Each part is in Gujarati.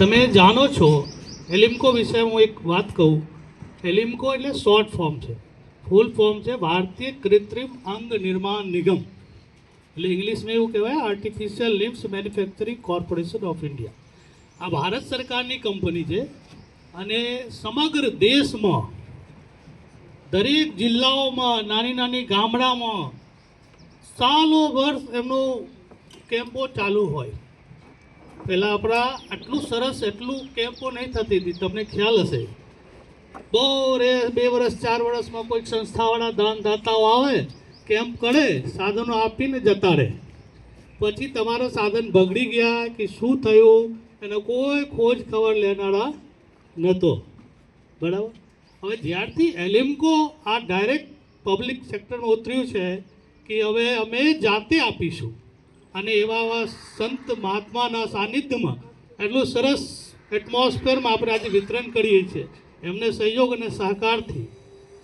તમે જાણો છો એલિમ્કો વિશે હું એક વાત કહું. એલિમ્કો એટલે શોર્ટ ફોર્મ છે, ફૂલ ફોર્મ છે ભારતીય કૃત્રિમ અંગ નિર્માણ નિગમ. એટલે ઇંગ્લિશમાં એવું કહેવાય artificial limbs manufacturing corporation of India. આ ભારત સરકારની કંપની છે અને સમગ્ર દેશમાં દરેક જિલ્લાઓમાં નાની નાની ગામડામાં સાલો વર્ષ એમનો કેમ્પો ચાલુ હોય. પહેલાં આપણા આટલું સરસ એટલું કેમ્પો નહીં થતી હતી, તમને ખ્યાલ હશે. બહુ 2 વર્ષ 4 વર્ષમાં કોઈક સંસ્થાવાળા દાનદાતાઓ આવે, કેમ્પ કરે, સાધનો આપીને જતા રહે. પછી તમારા સાધન બગડી ગયા કે શું થયું એનો કોઈ ખોજ ખબર લેનારા નહોતો. બરાબર. હવે જ્યારથી એલિમ્કો આ ડાયરેક્ટ પબ્લિક સેક્ટરમાં ઉતર્યું છે કે હવે અમે જાતે આપીશું અને એવા સંત મહાત્માના સાનિધ્યમાં એટલું સરસ એટમોસ્ફિયરમાં આપણે આજે વિતરણ કરીએ છીએ એમને સહયોગ અને સહકારથી.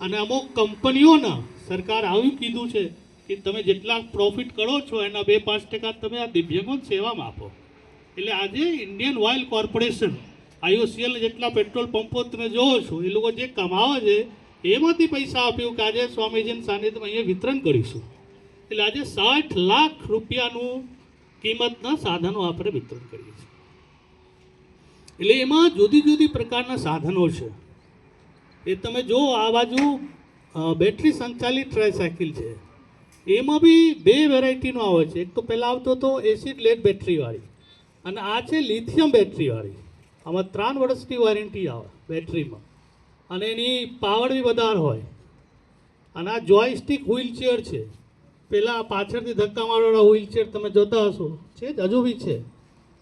અને અમુક કંપનીઓના સરકાર આવ્યું કીધું છે કે તમે જેટલા પ્રોફિટ કરો છો એના 2-5% તમે આ દિવ્યાંગોને સેવામાં આપો. એટલે આજે ઇન્ડિયન ઓઇલ કોર્પોરેશન IOCL જેટલા પેટ્રોલ પંપો તમે જોવો છો એ લોકો જે કમાવે છે એમાંથી પૈસા આપ્યું કે આજે સ્વામીજીના સાનિધ્યમાં અહીંયા વિતરણ કરીશું. એટલે આજે 60 લાખ રૂપિયાનું કિંમતના સાધનો આપણે વિતરણ કરીએ છીએ. એટલે એમાં જુદી જુદી પ્રકારના સાધનો છે. એ તમે જો આ બાજુ બેટરી સંચાલિત ટ્રાયસાઇકલ છે, એમાં બી 2 વેરાયટીનો આવે છે. એક તો પહેલાં આવતો હતો એસિડ લેડ બેટરીવાળી અને આ છે લિથિયમ બેટરીવાળી. આમાં 3 વર્ષની વોરંટી આવે બેટરીમાં અને એની પાવર બી વધારે હોય. અને આ જોયસ્ટિક વ્હીલચેર છે. પહેલાં પાછળથી ધક્કા મારવાળા વ્હીલચેર તમે જોતા હશો, છે જ હજુ બી છે.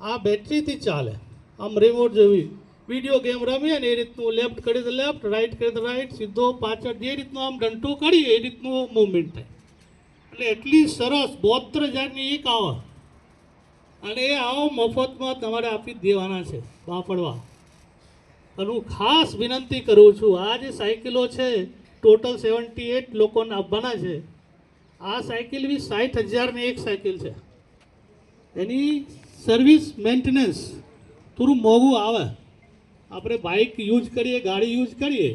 આ બેટરીથી ચાલે, આમ રિમોટ જેવી વિડીયો ગેમ રમીએ ને એ રીતનું લેફ્ટ કરીએ તો લેફ્ટ, રાઈટ કરીએ તો રાઈટ, સીધો પાછળ જે રીતનું આમ ડંટો કરીએ એ રીતનું મૂવમેન્ટ થાય. એટલે એટલી સરસ 72,000ની એક આવે અને એ આવો મફતમાં તમારે આપી દેવાના છે વાપરવા. અને હું ખાસ વિનંતી કરું છું, આ જે સાયકલો છે ટોટલ 78 લોકોને આપવાના છે. આ સાયકલ બી 60,000ની એક સાયકલ છે. એની સર્વિસ મેન્ટેનન્સ થોડું મોંઘું આવે. આપણે બાઇક યુઝ કરીએ, ગાડી યુઝ કરીએ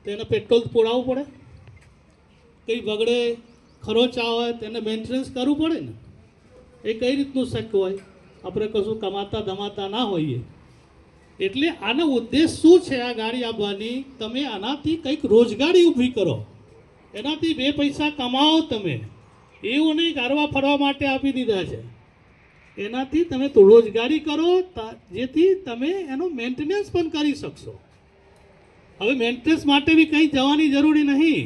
તો એને પેટ્રોલ પોડાવવું પડે, કંઈ બગડે ખરોચ આવે તેને મેન્ટેનન્સ કરવું પડે ને. એ કઈ રીતનું શક્ય હોય? આપણે કશું કમાતા ધમાતા ના હોઈએ. એટલે આનો ઉદ્દેશ શું છે આ ગાડી આપવાની? તમે આનાથી કંઈક રોજગારી ઊભી કરો, એનાથી 2 પૈસા કમાઓ. તમે એવું નહીં કારવા ફરવા માટે આપી દીધા છે. એનાથી તમે તો રોજગારી કરો જેથી તમે એનો મેન્ટેનન્સ પણ કરી શકશો. હવે મેન્ટેનન્સ માટે બી કંઈ જવાની જરૂરી નહીં.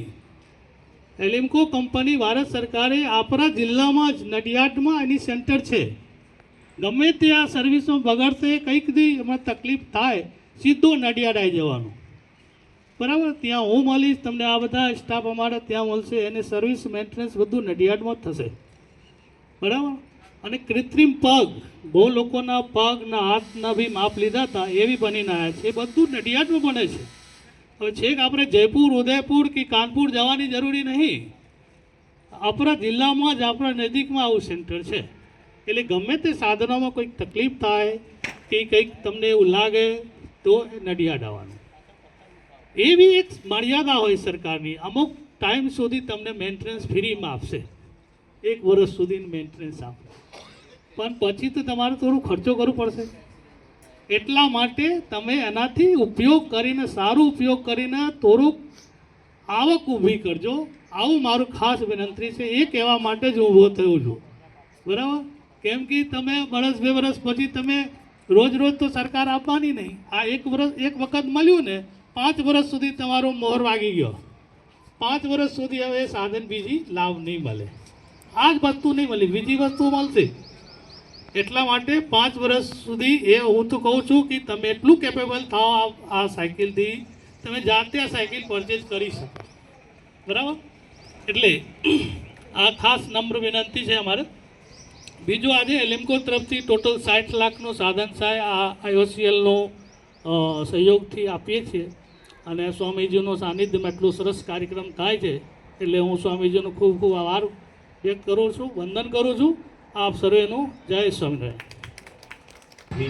એલિમ્કો કંપની ભારત સરકારે આપણા જિલ્લામાં જ નડિયાદમાં એની સેન્ટર છે. ગમે તે આ સર્વિસમાં બગડશે, કંઈક બી એમાં તકલીફ થાય, સીધો નડિયાદ આવી જવાનું. બરાબર. ત્યાં હું મળીશ તમને, આ બધા સ્ટાફ અમારે ત્યાં મળશે. એને સર્વિસ મેન્ટેનન્સ બધું નડિયાદમાં જ થશે. બરાબર. અને કૃત્રિમ પગ, બહુ લોકોના પગના હાથના બી માપ લીધા હતા, એ બી બનીને આવ્યા છે. એ બધું નડિયાદમાં બને છે. હવે છેક આપણે જયપુર, ઉદયપુર કે કાનપુર જવાની જરૂરી નહીં. આપણા જિલ્લામાં જ આપણા નજીકમાં આવું સેન્ટર છે. એટલે ગમે તે સાધનોમાં કોઈક તકલીફ થાય કે કંઈક તમને એવું લાગે તો નડિયાદ આવવાનું. એ બી એક મર્યાદા હોય સરકારની, અમુક ટાઈમ સુધી તમને મેન્ટેનન્સ ફ્રીમાં આપશે. 1 વર્ષ સુધીનું મેન્ટેનન્સ આપે, પણ પછી તો તમારે થોડું ખર્ચો કરવો પડશે. એટલા માટે તમે એનાથી ઉપયોગ કરીને, સારો ઉપયોગ કરીને થોડુંક આવક ઊભી કરજો. આવું મારું ખાસ વિનંતી છે. એ કહેવા માટે જ હું ઊભો થયો છું. બરાબર. કેમ કે તમે 1-2 વર્ષ પછી તમે રોજ તો સરકાર આપવાની નહીં. આ 1 વખત મળ્યું ને 5 વર્ષ સુધી તમારો મોહર વાગી ગયો. 5 વર્ષ સુધી હવે સાધન બીજી લાભ નહીં મળે. આ જ વસ્તુ નહીં મળે, બીજી વસ્તુ મળશે. એટલા માટે 5 વર્ષ સુધી એ હું તો કહું છું કે તમે એટલું કેપેબલ થાઓ આ સાયકલથી, તમે જાતે આ સાયકલ પરચેઝ કરી શકો. બરાબર. એટલે આ ખાસ નમ્ર વિનંતી છે અમારે. બીજું, આજે એલિમ્કો તરફથી ટોટલ 60 લાખનું સાધન સહાય આ IOCLનો સહયોગથી આપીએ છીએ. અને સ્વામીજીનું સાનિધ્યમાં એટલું સરસ કાર્યક્રમ થાય છે. એટલે હું સ્વામીજીનો ખૂબ ખૂબ આભાર વ્યક્ત કરું છું, વંદન કરું છું. આપ સર્વેનું જય સ્વામિનારાયણ.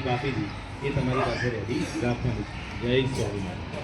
કાફી એ તમારી પાસે રેડી રાખવાનું છે. જય સ્વામિનારાયણ.